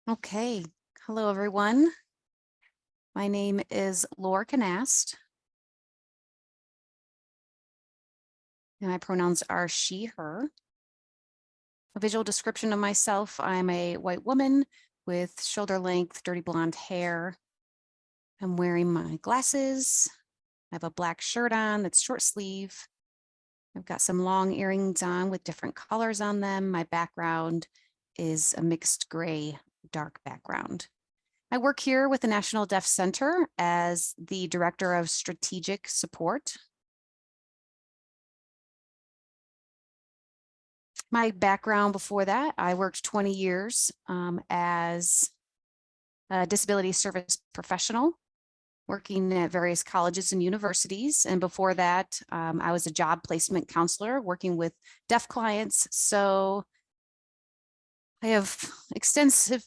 Okay, hello everyone. My name is Laura Canast, and my pronouns are she, her. A visual description of myself: I'm a white woman with shoulder length, dirty blonde hair. I'm wearing my glasses. I have a black shirt on that's short sleeve. I've got some long earrings on with different colors on them. My background is a mixed gray, dark background. I work here with the National Deaf Center as the Director of Strategic Support. My background before that, I worked 20 years as a disability service professional, working at various colleges and universities. And before that, I was a job placement counselor working with deaf clients. So I have extensive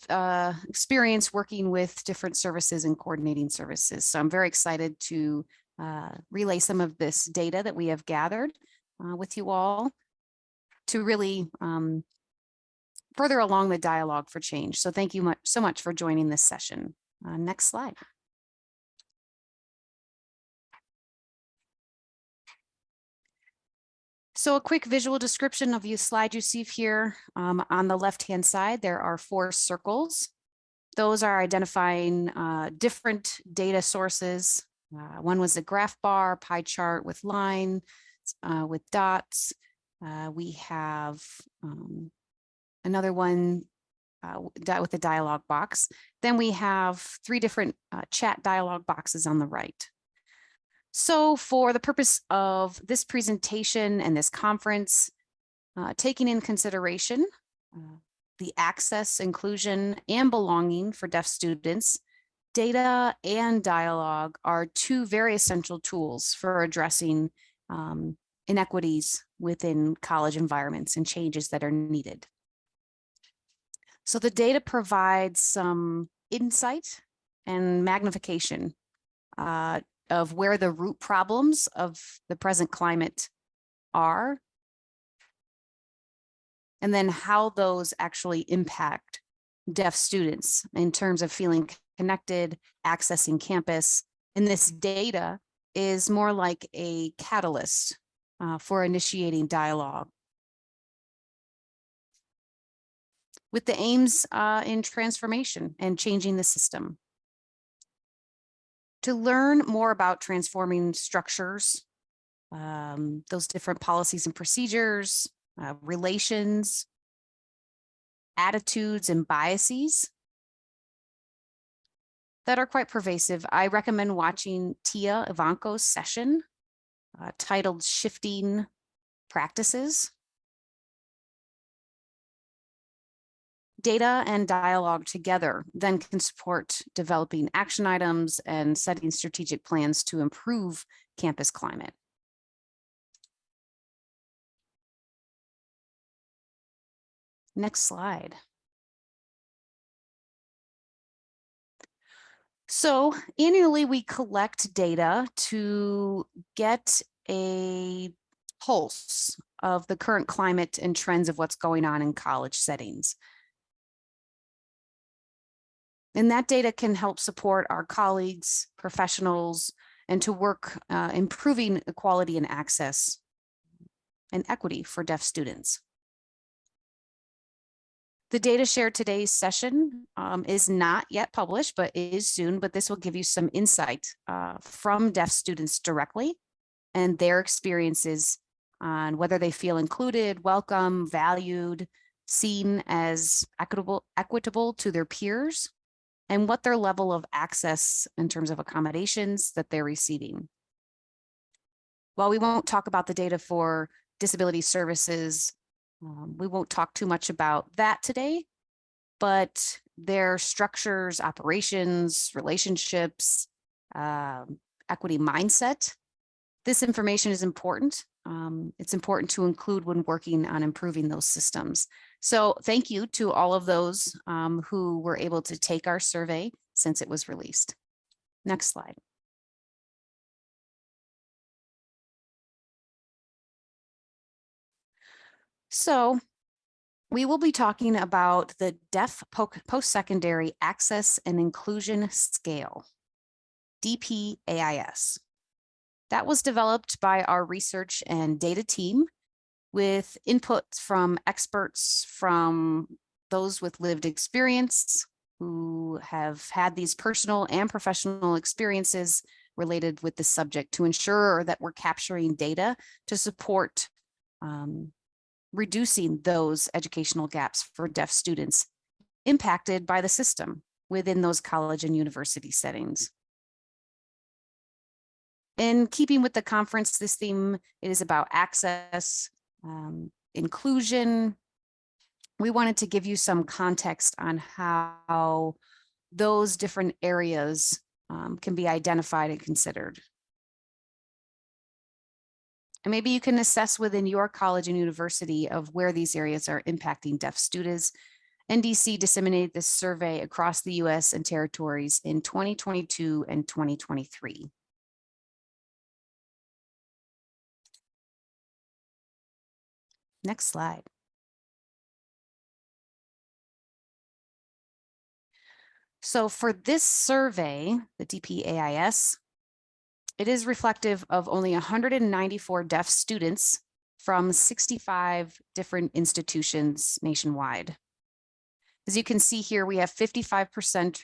experience working with different services and coordinating services. So I'm very excited to relay some of this data that we have gathered with you all to really further along the dialogue for change. So thank you so much for joining this session. Next slide. So a quick visual description of the slide you see here. On the left-hand side, there are 4 circles. Those are identifying different data sources. One was a graph bar, pie chart with line, with dots. We have another one with a dialog box. Then we have 3 different chat dialog boxes on the right. So for the purpose of this presentation and this conference, taking in consideration the access, inclusion, and belonging for deaf students, data and dialogue are 2 very essential tools for addressing inequities within college environments and changes that are needed. So the data provides some insight and magnification of where the root problems of the present climate are, and then how those actually impact deaf students in terms of feeling connected, accessing campus. And this data is more like a catalyst for initiating dialogue with the aims in transformation and changing the system. To learn more about transforming structures, those different policies and procedures, relations, attitudes, and biases that are quite pervasive, I recommend watching Tia Ivanko's session titled Shifting Practices. Data and dialogue together then can support developing action items and setting strategic plans to improve campus climate. Next slide. So annually we collect data to get a pulse of the current climate and trends of what's going on in college settings. And that data can help support our colleagues, professionals, and to work improving equality and access and equity for deaf students. The data shared today's session is not yet published, but is soon, but this will give you some insight from deaf students directly and their experiences on whether they feel included, welcome, valued, seen as equitable to their peers, and what their level of access in terms of accommodations that they're receiving. While we won't talk about the data for disability services, we won't talk too much about that today, but their structures, operations, relationships, equity mindset. This information is important. It's important to include when working on improving those systems. So thank you to all of those who were able to take our survey since it was released. Next slide. So We will be talking about the Deaf Postsecondary Access and Inclusion Scale, DPAIS. That was developed by our research and data team with input from experts, from those with lived experience who have had these personal and professional experiences related with this subject to ensure that we're capturing data to support reducing those educational gaps for deaf students impacted by the system within those college and university settings. In keeping with the conference, this theme is about access, inclusion. We wanted to give you some context on how those different areas can be identified and considered. And maybe you can assess within your college and university of where these areas are impacting deaf students. NDC disseminated this survey across the US and territories in 2022 and 2023. Next slide. So for this survey, the DPAIS, it is reflective of only 194 deaf students from 65 different institutions nationwide. As you can see here, we have 55%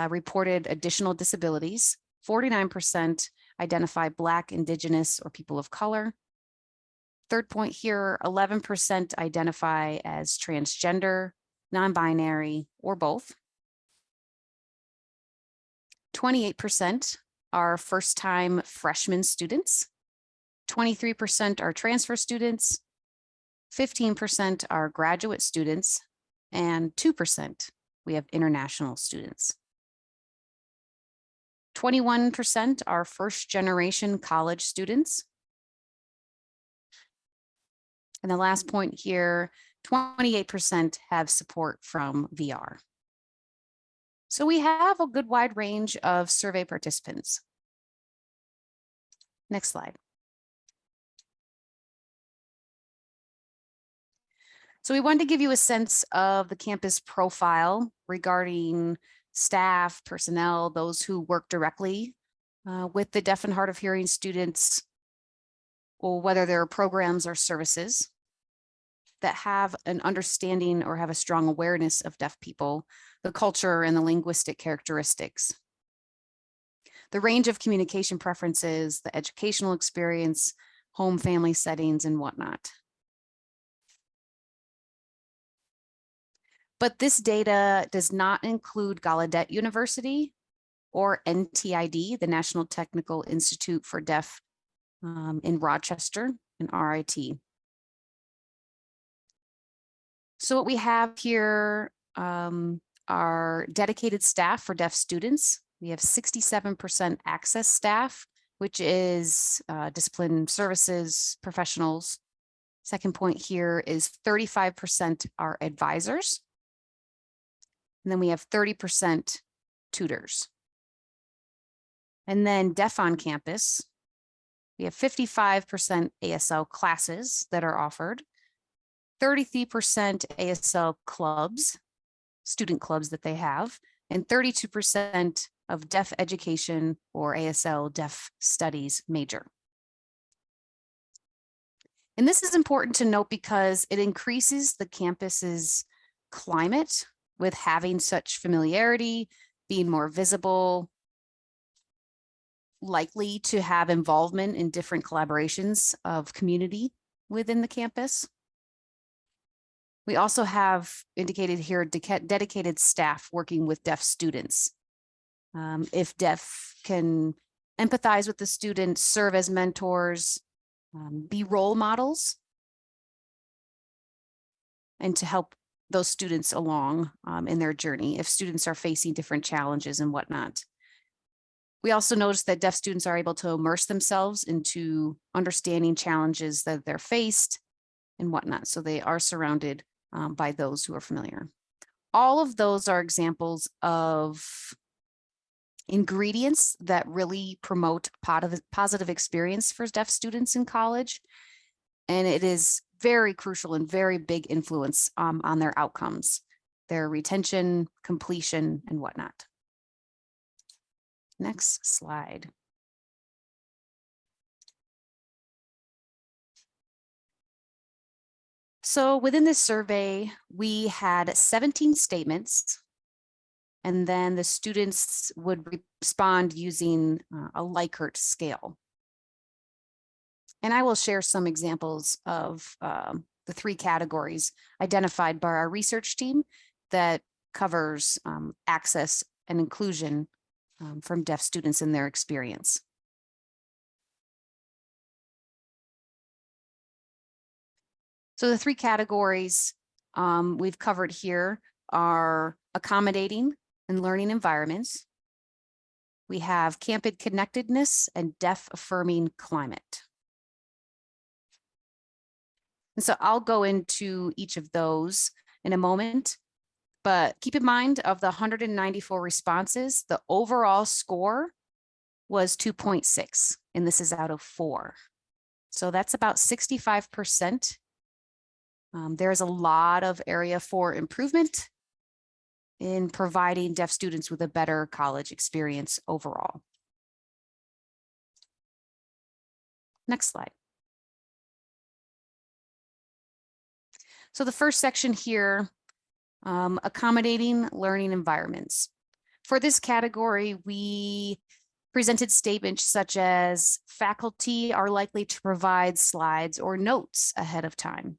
reported additional disabilities, 49% identify Black, Indigenous, or people of color. Third point here, 11% identify as transgender, non-binary, or both. 28% are first-time freshman students. 23% are transfer students. 15% are graduate students. And 2% we have international students. 21% are first-generation college students. And the last point here, 28% have support from VR. So we have a good wide range of survey participants. Next slide. So we wanted to give you a sense of the campus profile regarding staff, personnel, those who work directly with the deaf and hard of hearing students, or whether there are programs or services that have an understanding or have a strong awareness of deaf people, the culture and the linguistic characteristics, the range of communication preferences, the educational experience, home family settings, and whatnot. But this data does not include Gallaudet University or NTID, the National Technical Institute for Deaf in Rochester, and RIT. So what we have here are dedicated staff for deaf students. We have 67% access staff, which is discipline services professionals. Second point here is 35% are advisors. And then we have 30% tutors. And then deaf on campus, we have 55% ASL classes that are offered, 33% ASL clubs, student clubs that they have, and 32% of deaf education or ASL deaf studies major. And this is important to note because it increases the campus's climate with having such familiarity, being more visible, likely to have involvement in different collaborations of community within the campus. We also have indicated here dedicated staff working with deaf students. If deaf can empathize with the students, serve as mentors, be role models, and to help those students along in their journey if students are facing different challenges and whatnot. We also noticed that deaf students are able to immerse themselves into understanding challenges that they're faced and whatnot. So they are surrounded by those who are familiar. All of those are examples of ingredients that really promote positive experience for deaf students in college. And it is very crucial and very big influence on their outcomes, their retention, completion, and whatnot. Next slide. So within this survey, we had 17 statements, and then the students would respond using a Likert scale. And I will share some examples of the 3 categories identified by our research team that covers access and inclusion from deaf students in their experience. So the 3 categories we've covered here are accommodating and learning environments. We have campus connectedness and deaf affirming climate. And so I'll go into each of those in a moment, but keep in mind of the 194 responses, the overall score was 2.6, and this is out of 4. So that's about 65%. There's a lot of area for improvement in providing deaf students with a better college experience overall. Next slide. So the first section here, accommodating learning environments. For this category, we presented statements such as faculty are likely to provide slides or notes ahead of time,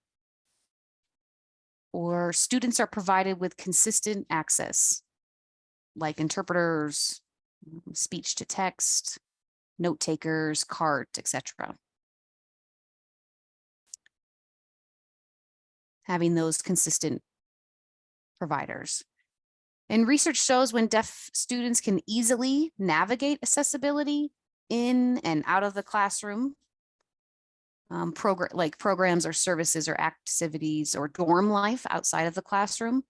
or students are provided with consistent access, like interpreters, speech to text, note takers, CART, etc. Having those consistent providers. And research shows when deaf students can easily navigate accessibility in and out of the classroom, programs or services or activities or dorm life outside of the classroom,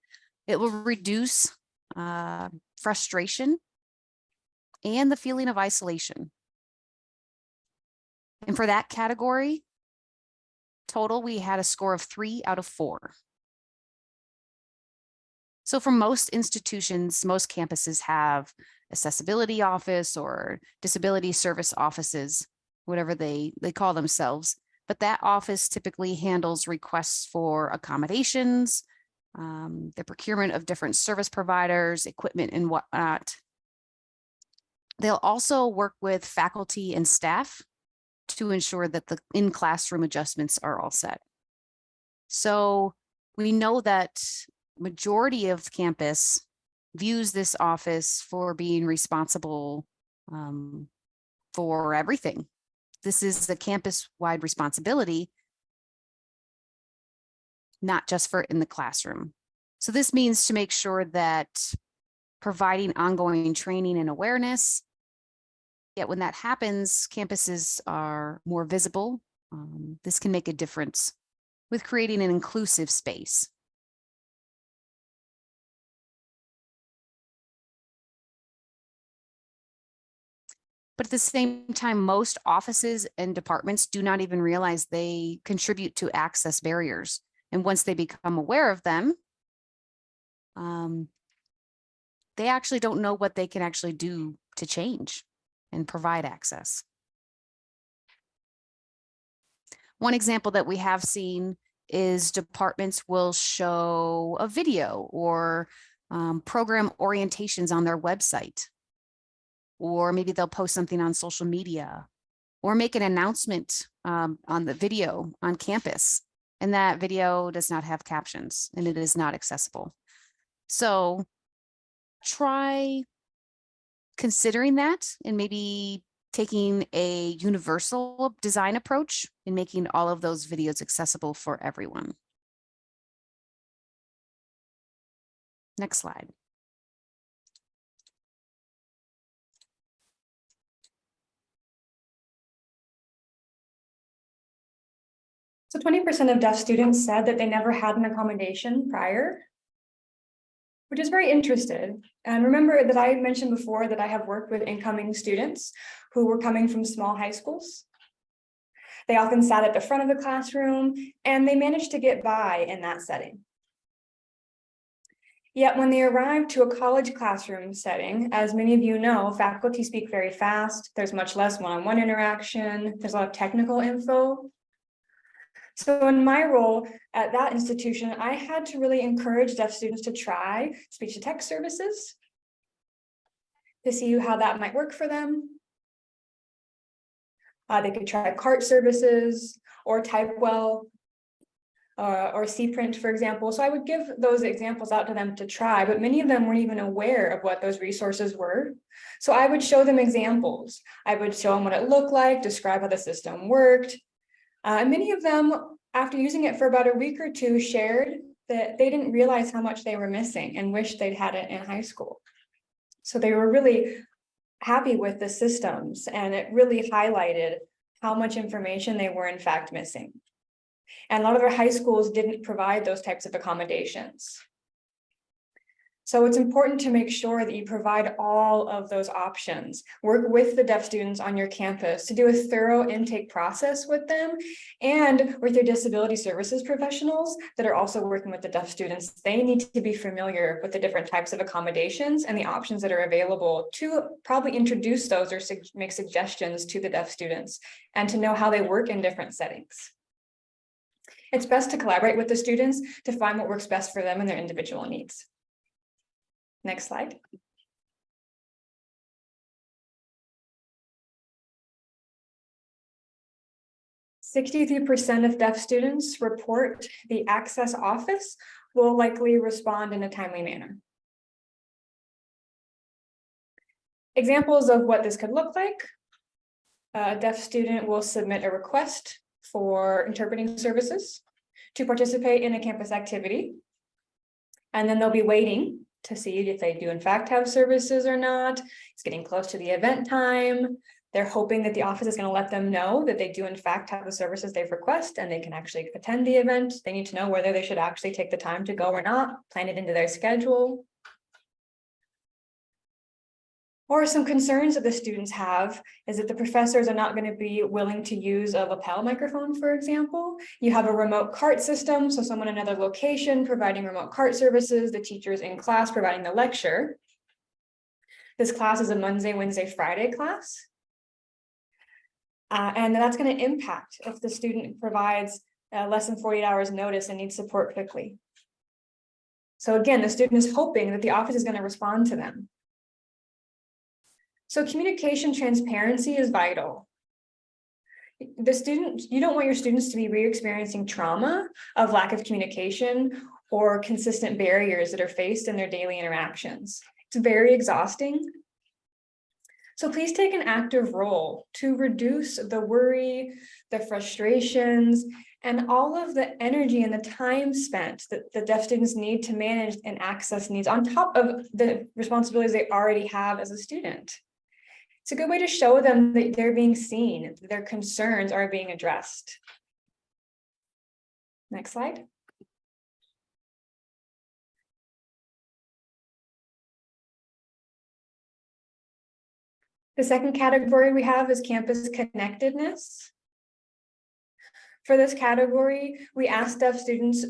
it will reduce frustration and the feeling of isolation. And for that category, total, we had a score of 3 out of 4. So for most institutions, most campuses have accessibility office or disability service offices, whatever they call themselves. But that office typically handles requests for accommodations, the procurement of different service providers, equipment and whatnot. They'll also work with faculty and staff to ensure that the in-classroom adjustments are all set. So we know that majority of campus views this office for being responsible for everything. This is the campus-wide responsibility, not just for in the classroom. So this means to make sure that providing ongoing training and awareness, yet when that happens, campuses are more visible. This can make a difference with creating an inclusive space. But at the same time, most offices and departments do not even realize they contribute to access barriers. And once they become aware of them, they actually don't know what they can actually do to change and provide access. One example that we have seen is departments will show a video or program orientations on their website. Or maybe they'll post something on social media or make an announcement on the video on campus. And that video does not have captions and it is not accessible. So try considering that and maybe taking a universal design approach in making all of those videos accessible for everyone. Next slide. So 20% of deaf students said that they never had an accommodation prior, which is very interesting. And remember that I mentioned before that I have worked with incoming students who were coming from small high schools. They often sat at the front of the classroom, and they managed to get by in that setting. Yet when they arrive to a college classroom setting, as many of you know, faculty speak very fast. There's much less one-on-one interaction. There's a lot of technical info. So in my role at that institution, I had to really encourage deaf students to try speech-to-text services to see how that might work for them. They could try CART services or TypeWell or CPrint, for example. So I would give those examples out to them to try, but many of them weren't even aware of what those resources were. So I would show them examples. I would show them what it looked like, describe how the system worked. Many of them, after using it for about a week or two, shared that they didn't realize how much they were missing and wished they'd had it in high school. So they were really happy with the systems, and it really highlighted how much information they were in fact missing. And a lot of our high schools didn't provide those types of accommodations. So it's important to make sure that you provide all of those options. Work with the deaf students on your campus to do a thorough intake process with them, and with your disability services professionals that are also working with the deaf students. They need to be familiar with the different types of accommodations and the options that are available to probably introduce those or make suggestions to the deaf students, and to know how they work in different settings. It's best to collaborate with the students to find what works best for them and their individual needs. Next slide. "63% of deaf students report the Access Office will likely respond in a timely manner." Examples of what this could look like: a deaf student will submit a request for interpreting services to participate in a campus activity, and then they'll be waiting to see if they do in fact have services or not. It's getting close to the event time. They're hoping that the office is going to let them know that they do in fact have the services they've requested and they can actually attend the event. They need to know whether they should actually take the time to go or not, plan it into their schedule. Or some concerns that the students have is that the professors are not going to be willing to use a lapel microphone, for example. You have a remote CART system, so someone in another location providing remote CART services, the teachers in class providing the lecture. This class is a Monday, Wednesday, Friday class. And that's going to impact if the student provides less than 48 hours notice and needs support quickly. So again, the student is hoping that the office is going to respond to them. So communication transparency is vital. You don't want your students to be re-experiencing trauma of lack of communication or consistent barriers that are faced in their daily interactions. It's very exhausting. So please take an active role to reduce the worry, the frustrations, and all of the energy and the time spent that the deaf students need to manage and access needs on top of the responsibilities they already have as a student. It's a good way to show them that they're being seen, that their concerns are being addressed. Next slide. The second category we have is campus connectedness. For this category, we asked deaf students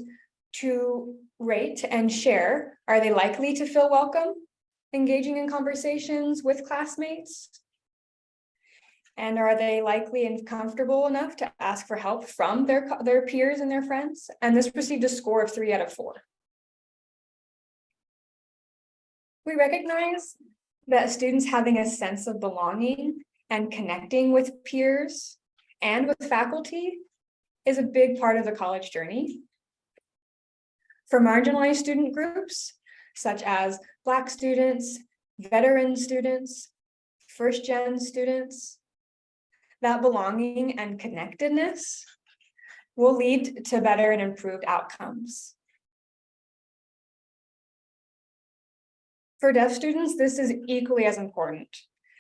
to rate and share. Are they likely to feel welcome engaging in conversations with classmates? And are they likely and comfortable enough to ask for help from their peers and their friends? And this received a score of 3 out of 4. We recognize that students having a sense of belonging and connecting with peers and with faculty is a big part of the college journey. For marginalized student groups, such as Black students, veteran students, first-gen students, that belonging and connectedness will lead to better and improved outcomes. For deaf students, this is equally as important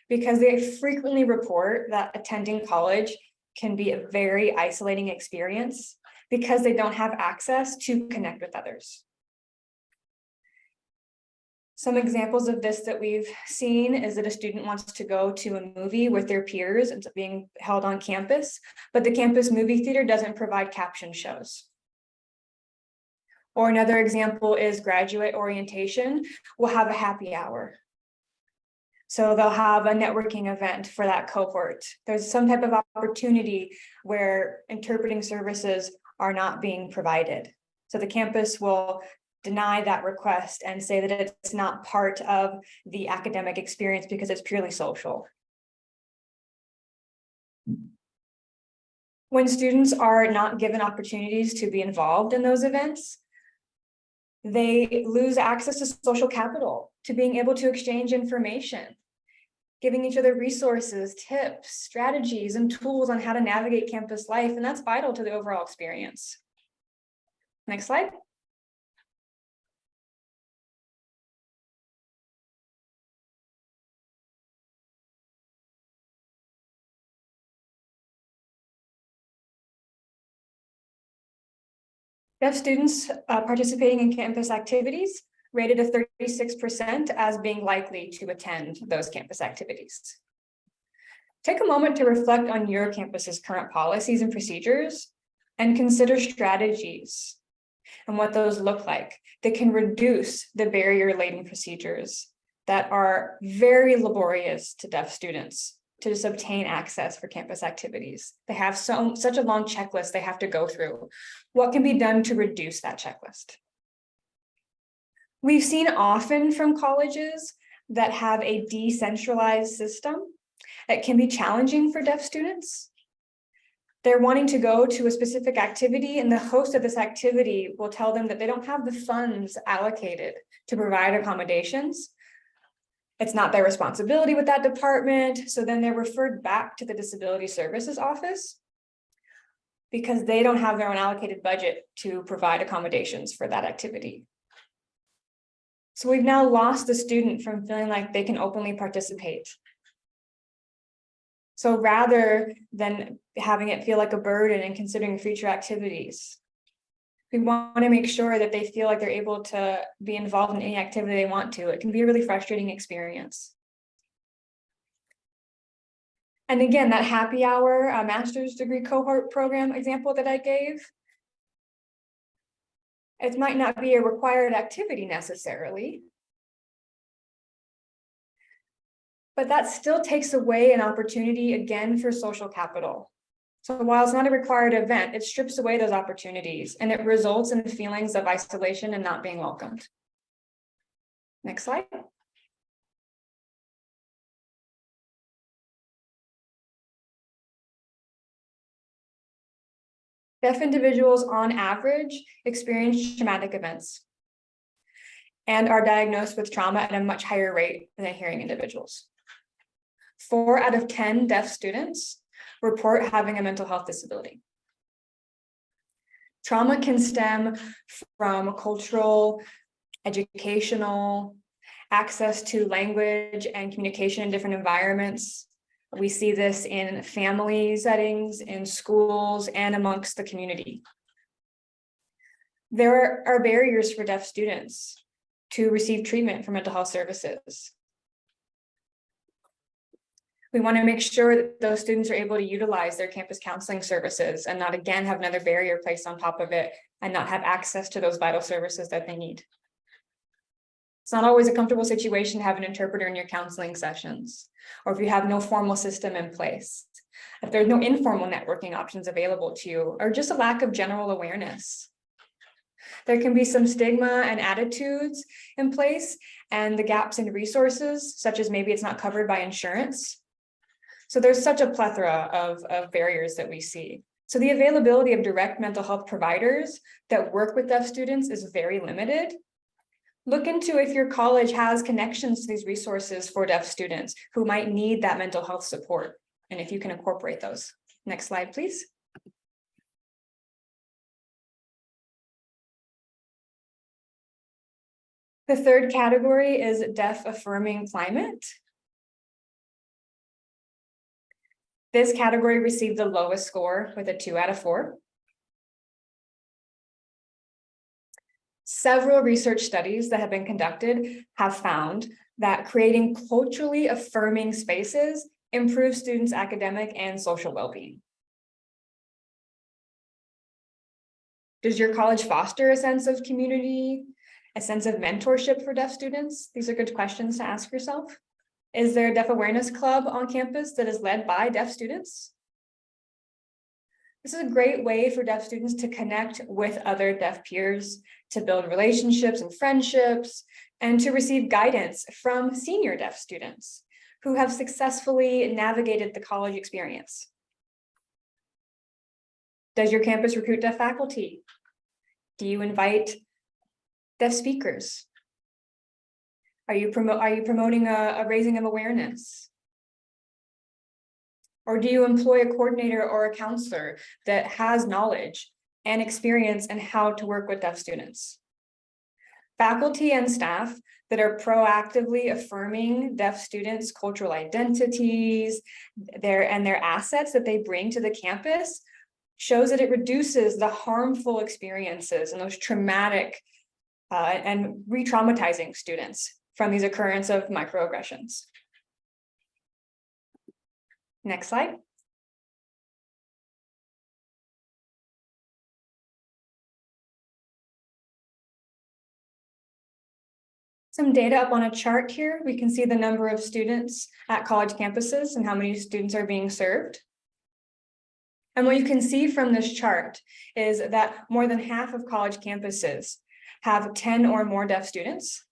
because they frequently report that attending college can be a very isolating experience because they don't have access to connect with others. Some examples of this that we've seen is that a student wants to go to a movie with their peers. It's being held on campus, but the campus movie theater doesn't provide caption shows. Or another example is graduate orientation will have a happy hour. So they'll have a networking event for that cohort. There's some type of opportunity where interpreting services are not being provided. So the campus will deny that request and say that it's not part of the academic experience because it's purely social. When students are not given opportunities to be involved in those events, they lose access to social capital, to being able to exchange information, giving each other resources, tips, strategies, and tools on how to navigate campus life, and that's vital to the overall experience. Next slide. Deaf students participating in campus activities rated a 36% as being likely to attend those campus activities. Take a moment to reflect on your campus's current policies and procedures and consider strategies and what those look like that can reduce the barrier-laden procedures that are very laborious to deaf students to just obtain access for campus activities. They have such a long checklist they have to go through. What can be done to reduce that checklist? We've seen often from colleges that have a decentralized system that can be challenging for deaf students. They're wanting to go to a specific activity, and the host of this activity will tell them that they don't have the funds allocated to provide accommodations. It's not their responsibility with that department. So then they're referred back to the Disability Services Office because they don't have their own allocated budget to provide accommodations for that activity. So we've now lost the student from feeling like they can openly participate. So rather than having it feel like a burden and considering future activities, we want to make sure that they feel like they're able to be involved in any activity they want to. It can be a really frustrating experience. And again, that happy hour master's degree cohort program example that I gave, it might not be a required activity necessarily, but that still takes away an opportunity again for social capital. So while it's not a required event, it strips away those opportunities and it results in feelings of isolation and not being welcomed. Next slide. Deaf individuals on average experience traumatic events and are diagnosed with trauma at a much higher rate than hearing individuals. 4 out of 10 deaf students report having a mental health disability. Trauma can stem from cultural, educational, access to language and communication in different environments. We see this in family settings, in schools, and amongst the community. There are barriers for deaf students to receive treatment for mental health services. We want to make sure that those students are able to utilize their campus counseling services and not again have another barrier placed on top of it and not have access to those vital services that they need. It's not always a comfortable situation to have an interpreter in your counseling sessions, or if you have no formal system in place, if there's no informal networking options available to you, or just a lack of general awareness. There can be some stigma and attitudes in place and the gaps in resources, such as maybe it's not covered by insurance. So there's such a plethora of barriers that we see. So the availability of direct mental health providers that work with deaf students is very limited. Look into if your college has connections to these resources for deaf students who might need that mental health support, and if you can incorporate those. Next slide, please. The third category is deaf affirming climate. This category received the lowest score with a 2 out of 4. Several research studies that have been conducted have found that creating culturally affirming spaces improves students' academic and social well-being. Does your college foster a sense of community, a sense of mentorship for deaf students? These are good questions to ask yourself. Is there a Deaf Awareness Club on campus that is led by deaf students? This is a great way for deaf students to connect with other deaf peers, to build relationships and friendships, and to receive guidance from senior deaf students who have successfully navigated the college experience. Does your campus recruit deaf faculty? Do you invite deaf speakers? Are you promoting a raising of awareness? Or do you employ a coordinator or a counselor that has knowledge and experience in how to work with deaf students? Faculty and staff that are proactively affirming deaf students' cultural identities, their assets that they bring to the campus shows that it reduces the harmful experiences and those traumatic and re-traumatizing students from these occurrence of microaggressions. Next slide. Some data up on a chart here. We can see the number of students at college campuses and how many students are being served. And what you can see from this chart is that more than half of college campuses have 10 or more deaf students.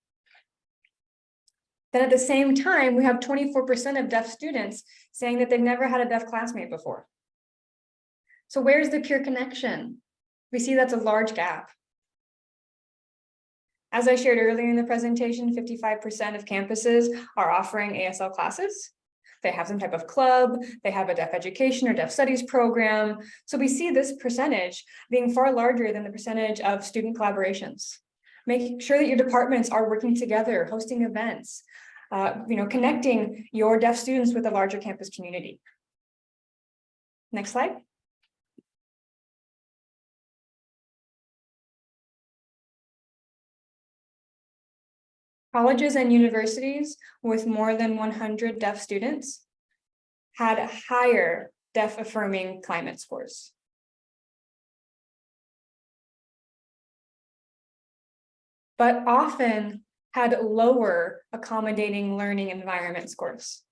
Then at the same time, we have 24% of deaf students saying that they've never had a deaf classmate before. So where's the peer connection? We see that's a large gap. As I shared earlier in the presentation, 55% of campuses are offering ASL classes. They have some type of club, they have a deaf education or deaf studies program. So we see this percentage being far larger than the percentage of student collaborations. Making sure that your departments are working together, hosting events, connecting your deaf students with a larger campus community. Next slide. Colleges and universities with more than 100 deaf students had higher deaf affirming climate scores. But often had lower accommodating learning environment scores.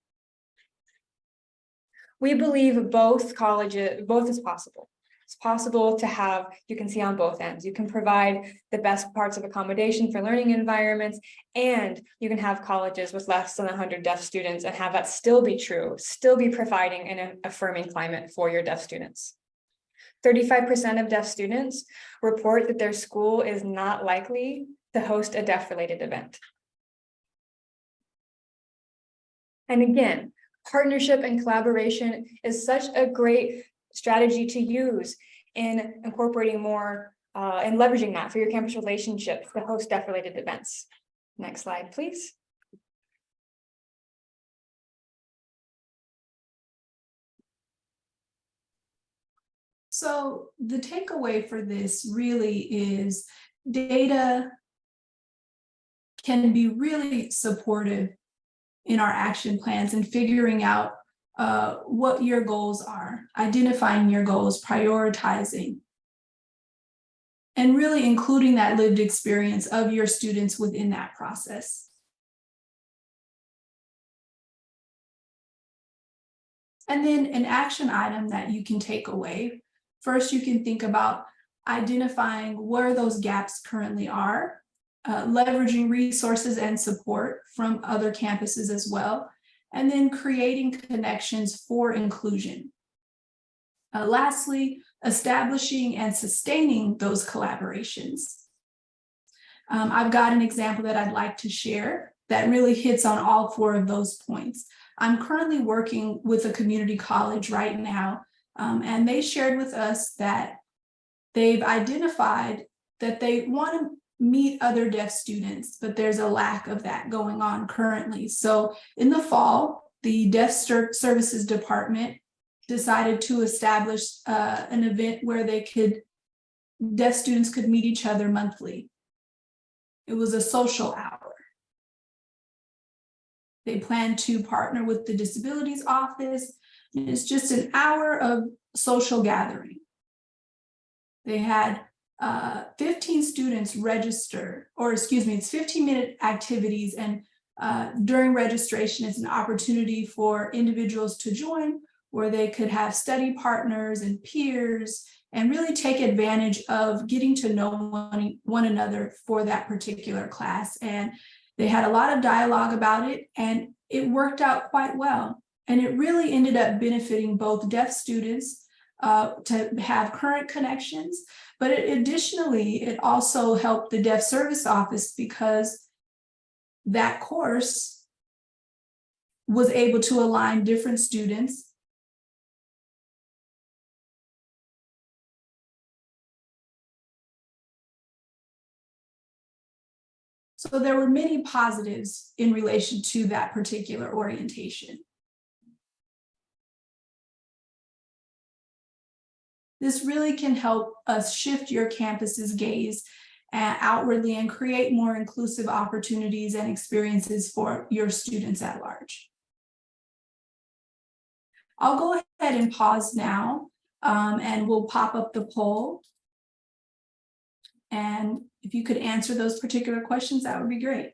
We believe both is possible. It's possible to have, you can see on both ends, you can provide the best parts of accommodation for learning environments, and you can have colleges with less than 100 deaf students and have that still be true, still be providing an affirming climate for your deaf students. 35% of deaf students report that their school is not likely to host a deaf-related event. And again, partnership and collaboration is such a great strategy to use in incorporating more and leveraging that for your campus relationships to host deaf-related events. Next slide, please. So the takeaway for this really is data can be really supportive in our action plans and figuring out what your goals are, identifying your goals, prioritizing, and really including that lived experience of your students within that process. And then an action item that you can take away. First, you can think about identifying where those gaps currently are, leveraging resources and support from other campuses as well, and then creating connections for inclusion. Lastly, establishing and sustaining those collaborations. I've got an example that I'd like to share that really hits on all four of those points. I'm currently working with a community college right now, and they shared with us that they've identified that they want to meet other deaf students, but there's a lack of that going on currently. So in the fall, the Deaf Services Department decided to establish an event where deaf students could meet each other monthly. It was a social hour. They planned to partner with the disabilities office. And it's just an hour of social gathering. They had 15 students register, or excuse me, it's 15-minute activities. And during registration, it's an opportunity for individuals to join where they could have study partners and peers and really take advantage of getting to know one another for that particular class. And they had a lot of dialogue about it, and it worked out quite well. And it really ended up benefiting both deaf students to have current connections, but additionally, it also helped the Deaf Service Office because that course was able to align different students. So there were many positives in relation to that particular orientation. This really can help us shift your campus's gaze outwardly and create more inclusive opportunities and experiences for your students at large. I'll go ahead and pause now, and we'll pop up the poll. And if you could answer those particular questions, that would be great.